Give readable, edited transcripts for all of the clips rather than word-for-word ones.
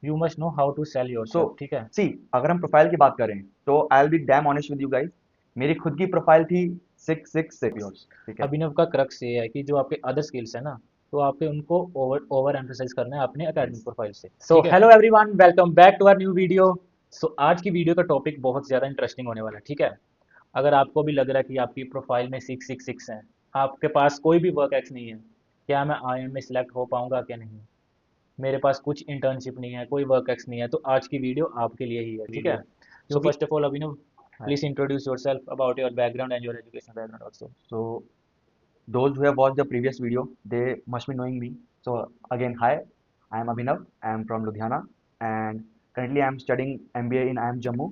You must know how to sell your so self, ठीक है। सी, अगर हम प्रोफाइल की बात करें तो I will be damn honest with you guys. मेरी खुद की प्रोफाइल थी 666, योर्स। ठीक है। अभिनव का क्रक्स ये है कि जो आपके अदर स्किल्स है ना, तो आपके उनको ओवर ओवर एम्फेसाइज करना है अपने एकेडमिक यस। प्रोफाइल से, सो ठीक है। Hello everyone, welcome back to our new video. So आज की वीडियो का टॉपिक बहुत ज़्यादा इंटरेस्टिंग होने वाला है, ठीक है। अगर आपको भी लग रहा है कि आपकी प्रोफाइल में 666 है, आपके पास कोई भी वर्क एक्स नहीं है, क्या मैं आईएम में सिलेक्ट हो पाऊंगा क्या नहीं, मेरे पास कुछ इंटर्नशिप नहीं है, कोई वर्क एक्स नहीं है, तो आज की वीडियो आपके लिए ही है, ठीक है। वीडियो सो क्योंकि first of all Abhinav, please introduce your self about your background and your education background also. So those who have watched the previous video, they must be knowing me. So again, hi, I am Abhinav. I am from Ludhiana, and currently I am studying MBA in IIM Jammu.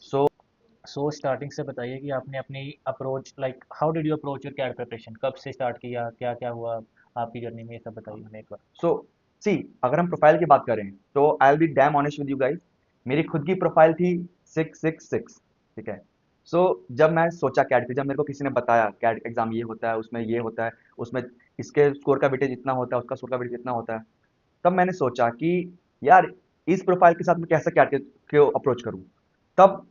So so starting से बताइए कि आपने अपनी approach, like how did you approach your CAT preparation, कब से start किया, क्या क्या हुआ आपकी जर्नी में, ये सब बताइए हमें एक बार। so see, अगर हम प्रोफाइल की बात करें तो I will be damn honest with you guys. मेरी खुद की प्रोफाइल थी 666, ठीक है। सो जब मैं सोचा कैट की, जब मेरे को किसी ने बताया कैट एग्जाम ये होता है, उसमें ये होता है, उसमें इसके स्कोर का वेटेज इतना होता है, उसका स्कोर का वेटेज इतना होता है, तब मैंने सोचा कि यार इस प्रोफाइल के साथ मैं कैसे कैट को अप्रोच करूं। तब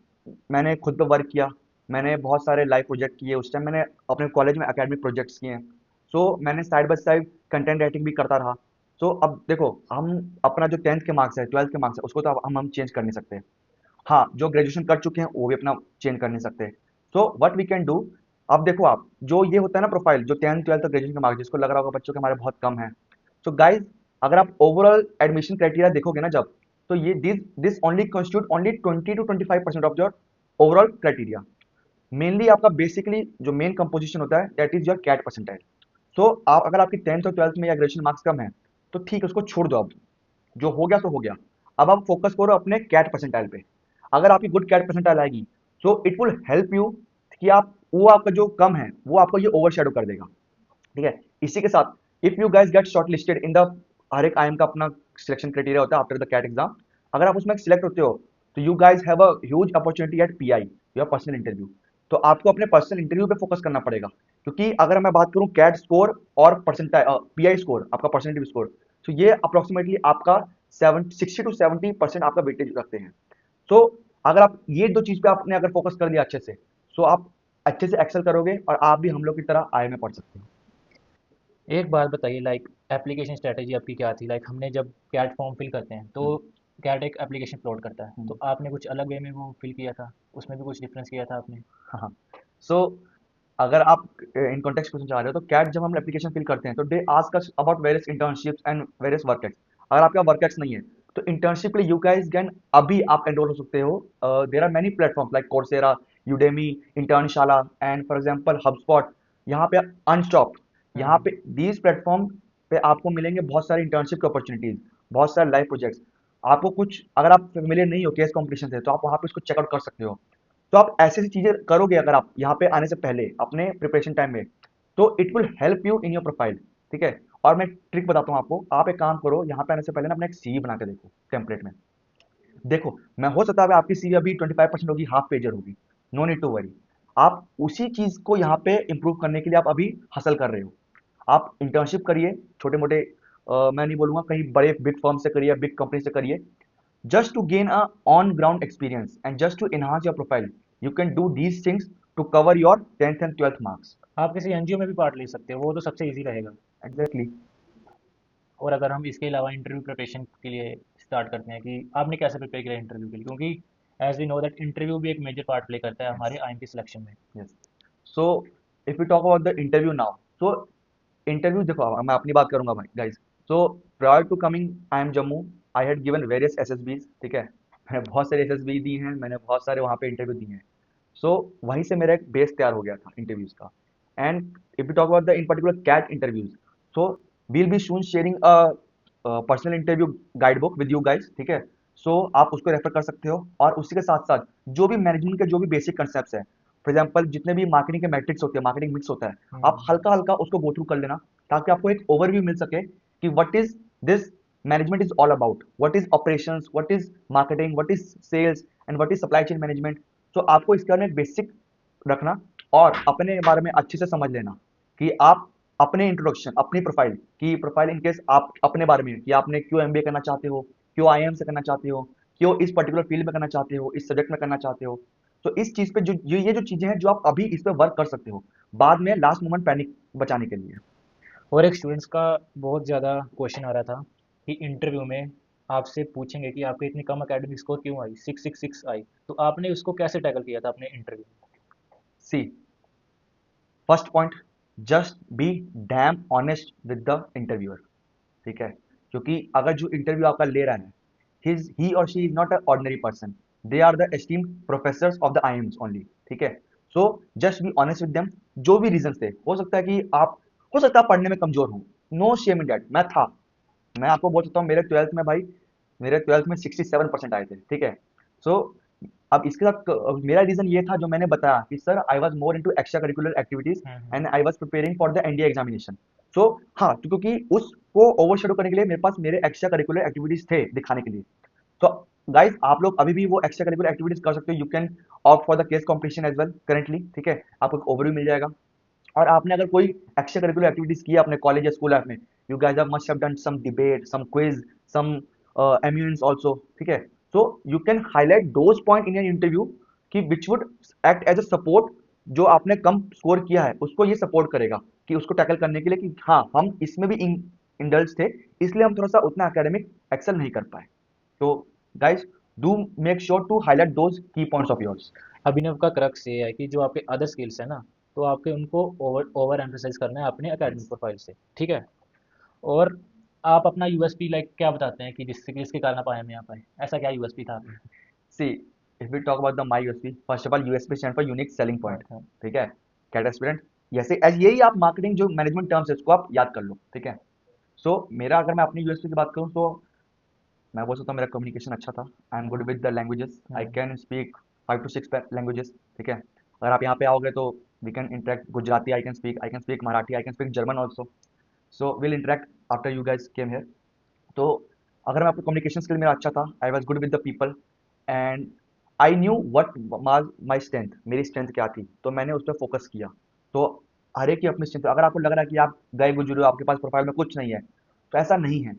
मैंने खुद पे वर्क किया। मैंने बहुत सारे लाइव प्रोजेक्ट किए। उस टाइम मैंने अपने कॉलेज में एकेडमिक प्रोजेक्ट्स किए हैं। सो मैंने side by side content writing भी करता रहा। सो अब देखो, हम अपना जो 10th के मार्क्स है, 12th के मार्क्स है, उसको तो अब हम चेंज कर नहीं सकते। हाँ, जो ग्रेजुएशन कर चुके हैं वो भी अपना चेंज कर नहीं सकते। So what we can do, अब देखो आप जो ये होता है ना प्रोफाइल, जो 10th 12th ग्रेजुएशन का मार्क्स जिसको लग रहा होगा बच्चों के हमारे बहुत कम है। सो गाइज, अगर आप ओवरऑल एडमिशन क्राइटेरिया देखोगे ना जब, तो ये this this only constitute only 20 to 25% of your overall criteria. Mainly आपका बेसिकली जो मेन कंपोजिशन होता है that is your CAT percentile. So आप अगर आपकी 10th और 12th में या ग्रेजुएशन मार्क्स कम है तो ठीक है, उसको छोड़ दो। अब जो हो गया सो हो गया। अब आप फोकस करो अपने कैट परसेंटाइल पे। अगर आपकी गुड कैट परसेंटाइल आएगी so it will help you कि आप वो आपका जो कम है वो आपको ये ओवरशैडो कर देगा, ठीक है। इसी के साथ if you guys get shortlisted in the, हर एक आईएम का अपना सिलेक्शन क्राइटेरिया होता है आफ्टर द कैट एग्जाम। अगर आप उसमें सिलेक्ट होते हो तो you guys have a huge opportunity eight pi, your personal interview. तो आपको अपने पर्सनल इंटरव्यू पे फोकस करना पड़ेगा, क्योंकि अगर मैं बात करूं कैट स्कोर और परसेंटाइल पीआई स्कोर, आपका पर्सनल इंटरव्यू स्कोर, तो ये अप्रोक्सीमेटली आपका 60 to 70% आपका वेटेज रखते हैं। सो अगर आप ये दो चीज पे आपने अगर फोकस कर लिया अच्छे से, सो आप अच्छे से एक्सेल करोगे और आप भी हम लोग की तरह आई में पढ़ सकते हो। एक बात बताइए, लाइक एप्लीकेशन स्ट्रेटेजी आपकी क्या थी, लाइक हमने जब कैट फॉर्म फिल करते हैं तो हम्म, कैट एक एप्लीकेशन अपलोड करता है, हम्म। तो आपने कुछ अलग वे में वो फिल किया था, उसमें भी कुछ डिफरेंस किया था आपने। हाँ। सो अगर आप इन कॉन्टेक्स्ट क्वेश्चन चाह रहे हो तो कैट जब हम एप्लीकेशन फिल करते हैं तो they ask us about various internships and various work ex. अगर आपका वर्क एक्स नहीं है तो इंटर्नशिप के लिए यू गाइस कैन अभी आप एनरोल हो सकते हो। There are many platforms like Coursera, Udemy, Internshala and for example HubSpot. यहाँ पे अनस्टॉप, यहाँ हम्म। पे दीज प्लेटफॉर्म पे आपको मिलेंगे बहुत सारी इंटर्नशिप की अपॉर्चुनिटीज, बहुत सारे लाइव प्रोजेक्ट्स। आपको कुछ अगर आप फेमिलियर नहीं हो केस कॉम्पिटिशन से तो आप वहाँ पे इसको चेकआउट कर सकते हो। तो आप ऐसी ऐसी चीजें करोगे अगर आप यहाँ पे आने से पहले अपने प्रिपरेशन टाइम में, तो it will help you in your profile, ठीक है। और मैं ट्रिक बताता हूँ आपको, आप एक काम करो, यहाँ पे आने से पहले ना अपना एक सीवी बना के देखो टेम्पलेट में। देखो, मैं हो सकता है आपकी सीवी अभी 25% होगी, हाफ पेजर होगी, नो नीड टू वरी। आप उसी चीज को यहाँ पे इंप्रूव करने के लिए आप अभी हसल कर रहे हो। आप इंटर्नशिप करिए, छोटे मोटे, मैं नहीं बोलूंगा कहीं बड़े बिग फर्म से करिए, बिग कंपनी से करिए, just to gain a on ground experience and just to enhance your profile. You can do these things to cover your 10th and 12th marks. आप किसी एनजीओ में भी पार्ट ले सकते हो, वो तो सबसे इजी रहेगा। Exactly. और अगर हम इसके अलावा इंटरव्यू प्रिपरेशन के लिए स्टार्ट करते हैं कि आपने कैसे प्रिपेयर किया इंटरव्यू के लिए, क्योंकि as we know that interview भी एक मेजर पार्ट प्ले करता है हमारे Yes. आईएम की सिलेक्शन में। Yes. So if we talk about the interview now, so interview देखो, मैं अपनी बात करूंगा भाई guys. So prior to coming I am Jammu, I had given various SSBs, ठीक है। मैंने बहुत सारे एसएसबी दी हैं, मैंने बहुत सारे वहाँ पे इंटरव्यू दिए हैं। सो वहीं से मेरा एक बेस तैयार हो गया था इंटरव्यूज का। And if you talk about the in particular CAT interviews, so we'll be soon sharing a personal interview guide book with you guys, ठीक है। सो आप उसको रेफर कर सकते हो, और उसी के साथ साथ जो भी मैनेजमेंट के जो भी बेसिक कंसेप्ट है, फॉर एग्जाम्पल जितने भी मार्केटिंग के मैट्रिक्स होते हैं, मार्केटिंग मिक्स होता है, आप हम्म। हल्का हल्का उसको गो थ्रू कर लेना, ताकि आपको एक ओवरव्यू मिल सके कि what is this management is all about, what is operations, what is marketing, what is sales and what is supply chain management. तो आपको इसके बारे में बेसिक रखना, और अपने बारे में अच्छे से समझ लेना कि आप अपने इंट्रोडक्शन, अपनी प्रोफाइल की प्रोफाइल इन केस आप अपने बारे में कि आपने क्यों एमबीए करना चाहते हो, क्यों आईएम से करना चाहते हो, क्यों इस पर्टिकुलर फील्ड में करना चाहते हो, इस सब्जेक्ट में करना चाहते हो। तो इस चीज पे जो ये जो चीजें हैं जो आप अभी इस पे वर्क कर सकते हो, बाद में लास्ट मोमेंट पैनिक बचाने के लिए। और एक स्टूडेंट्स का बहुत ज़्यादा क्वेश्चन आ रहा था कि इंटरव्यू में आपसे पूछेंगे कि आपके इतनी कम एकेडमिक स्कोर क्यों आई, 666 आई। तो आपने उसको कैसे टैकल किया था अपने इंटरव्यू में? See, first point, just be damn honest with the interviewer. ठीक है, क्योंकि अगर जो इंटरव्यू आपका ले रहा है, ही और she is not a ordinary person, they are the esteemed professors of the IIMs only. ठीक है, so just be honest with them. जो भी रीजन थे, हो सकता है कि आप, हो सकता है पढ़ने में कमजोर हो, नो शेम इन दैट। मैं आपको बोल सकता हूँ, मेरे ट्वेल्थ में भाई, मेरे ट्वेल्थ में 67% आए थे। ठीक है, सो अब इसके साथ मेरा रीजन ये था जो मैंने बताया कि sir I was more into extra curricular activities hmm. And I was preparing for the NDA examination. So हाँ, तो क्योंकि उसको ओवरशैडो करने के लिए मेरे पास मेरे एक्स्ट्रा करिकुलर एक्टिविटीज थे दिखाने के लिए। तो गाइस, आप लोग अभी भी वो एक्स्ट्रा करिकुलर एक्टिविटीज कर सकते हो। You can opt for the case competition as well currently. ठीक है, आपको एक ओवरव्यू मिल जाएगा। और आपने अगर कोई एक्स्ट्रा करिकुलर एक्टिविटीज की अपने कॉलेज या स्कूल लाइफ में, you guys have must have done some debate, some quiz, some eminence also. ठीक है, so you can highlight those point in your interview कि which would act as a support. जो आपने कम score किया है उसको ये सपोर्ट करेगा कि उसको टैकल करने के लिए कि हाँ, हम इसमें भी इंडल्ज थे, इसलिए हम थोड़ा सा उतना एकेडमिक एक्सेल नहीं कर पाए। तो guys, do make sure to highlight those key points of yours. Abhinav का क्रक्स ये है कि जो आपके अदर स्किल्स है ना, तो आपके उनको ओवर ओवर एम्फेसाइज करना है अपने एकेडमिक यस। प्रोफाइल से। ठीक है। और आप अपना यूएसपी लाइक क्या बताते हैं कि जिसके कारण आप आईएम में आ पाए? ऐसा क्या यूएसपी था आपका? See, if we talk about the my USP, first of all, USP stand for unique selling point। हाँ, हाँ। ठीक है, कैट एस्पिरेंट, जैसे यही आप मार्केटिंग जो मैनेजमेंट टर्म्स है उसको आप याद कर लो। ठीक है, सो मेरा अगर मैं अपनी यूएसपी की बात करूँ तो मैं बोल सकता हूँ मेरा कम्युनिकेशन अच्छा था। I am good with the languages, I hmm. Can speak 5 to 6 languages. ठीक है, अगर आप यहाँ पे आओगे तो we can interact Gujarati, I can speak Marathi, I can speak German also. So will interact after you guys came here. तो अगर मैं आपको कम्युनिकेशन स्किल मेरा अच्छा था, I was good with the people and I knew what my strength, मेरी strength क्या थी, तो मैंने उस पर फोकस किया। तो हर एक की अपनी स्ट्रेंथ। अगर आपको लग रहा है कि आप गए गुजरे हो, आपके पास प्रोफाइल में कुछ नहीं है, तो ऐसा नहीं है।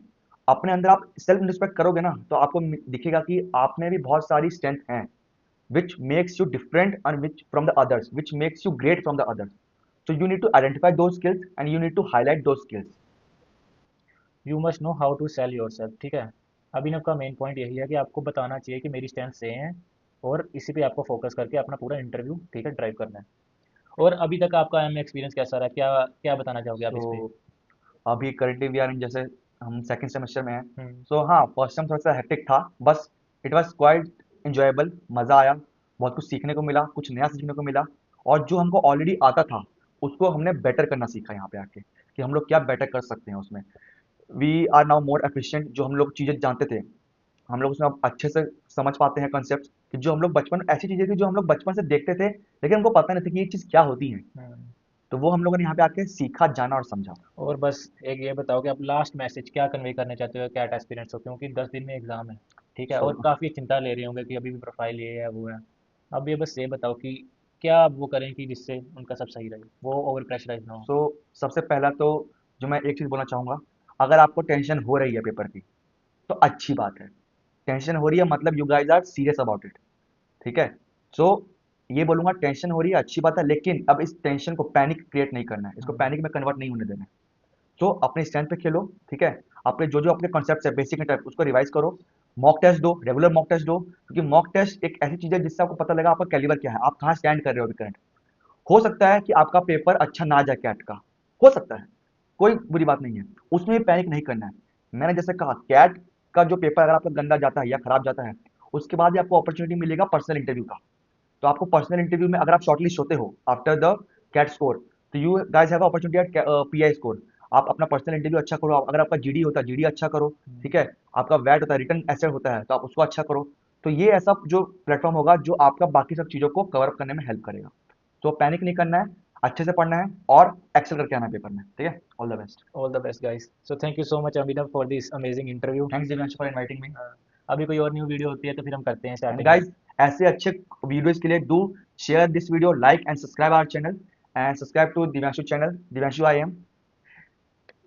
अपने अंदर आप सेल्फ रिस्पेक्ट करोगे ना, तो आपको दिखेगा कि आप में भी बहुत सारी स्ट्रेंथ हैं, which makes you different and which from the others, which makes you great from the others. So you need to identify those skills and you need to highlight those skills. You must know how to sell yourself. ठीक है। अभिनव का main point यही है कि आपको बताना चाहिए कि मेरी स्ट्रेंथ से हैं, और इसी पे आपको फोकस करके अपना पूरा इंटरव्यू, ठीक है, ड्राइव करना है। और अभी तक आपका एम एक्सपीरियंस कैसा रहा? क्या क्या बताना चाहोगे आप इस पे? So अभी करंटली वी आर इन, जैसे हम सेकंड सेमेस्टर में हैं। हम्म। सो हाँ, फर्स्ट टाइम थोड़ा सा हेक्टिक था, बस इट वाज क्वाइट इंजॉयबल, मज़ा आया, बहुत कुछ सीखने को मिला, कुछ नया सीखने को मिला। और जो हमको ऑलरेडी आता था उसको हमने बेटर करना सीखा यहाँ पे आके, कि हम लोग क्या बेटर कर सकते हैं उसमें। We are now more efficient. जो हम लोग चीज़ें जानते थे, हम लोग उसमें अब अच्छे से समझ पाते हैं कॉन्सेप्ट, कि जो हम लोग बचपन, ऐसी चीज़ें थी जो हम लोग बचपन से देखते थे लेकिन हमको पता नहीं था कि ये चीज़ क्या होती है। हम्म। तो वो हम लोगों ने यहाँ पे आके सीखा, जाना और समझा। और बस एक ये बताओ कि आप लास्ट मैसेज क्या कन्वे करना चाहते हो कैट एस्पिरेंट्स को, क्योंकि 10 दिन में एग्जाम है। ठीक है, सो और काफ़ी चिंता ले रहे होंगे कि अभी भी प्रोफाइल ये है वो है। अब ये बस ये बताओ कि क्या आप वो करें कि जिससे उनका सब सही रहे, वो ओवर प्रेशराइज ना हो। सो सबसे पहला तो जो मैं एक चीज़ बोलना चाहूँगा, अगर आपको टेंशन हो रही है पेपर की तो अच्छी बात है। टेंशन हो रही है मतलब you guys are serious about it. ठीक है, सो ये बोलूंगा, टेंशन हो रही है अच्छी बात है, लेकिन अब इस टेंशन को पैनिक क्रिएट नहीं करना है, इसको हम्म। पैनिक में कन्वर्ट नहीं होने देना है। तो अपने स्ट्रेंथ पे खेलो। ठीक है, अपने जो जो अपने कॉन्सेप्ट है बेसिक टाइप, उसको रिवाइज करो। मॉक टेस्ट दो, रेगुलर मॉक टेस्ट दो, क्योंकि मॉक टेस्ट एक ऐसी चीज है जिससे आपको पता लगा आपका कैलिबर क्या है, आप कहाँ स्टैंड कर रहे हो अभी करंट। हो सकता है कि आपका पेपर अच्छा ना जाए कैट का, हो सकता है, कोई बुरी बात नहीं है, उसमें भी पैनिक नहीं करना है। मैंने जैसे कहा, कैट का जो पेपर अगर आपका गंदा जाता है या खराब जाता है, उसके बाद ही आपको अपॉर्चुनिटी मिलेगा पर्सनल इंटरव्यू का। तो आपको पर्सनल इंटरव्यू में अगर आप शॉर्टलिस्ट होते हो आफ्टर द कैट स्कोर, तो you guys have opportunity eight pi score. आप अपना पर्सनल इंटरव्यू अच्छा करो, अगर आपका जीडी होता है जीडी अच्छा करो। ठीक हम्म। है, आपका वैट होता है, रिटर्न एसेट होता है, तो आप उसको अच्छा करो। तो ये ऐसा जो प्लेटफॉर्म होगा जो आपका बाकी सब चीज़ों को कवर अप करने में हेल्प करेगा। तो पैनिक नहीं करना है, अच्छे से पढ़ना है और एक्सेल करके आना है पेपर में। ठीक है, all the best. All the best guys. So thank you so much Abhinav for this amazing interview. Thanks Divyansh for inviting me. अभी कोई और न्यू वीडियो होती है तो फिर हम करते हैं एंड स्टार्टिंग में। गाइस, ऐसे अच्छे वीडियोस के लिए do share this video, like and subscribe our channel, and subscribe to Divyanshu channel, Divyanshu I M.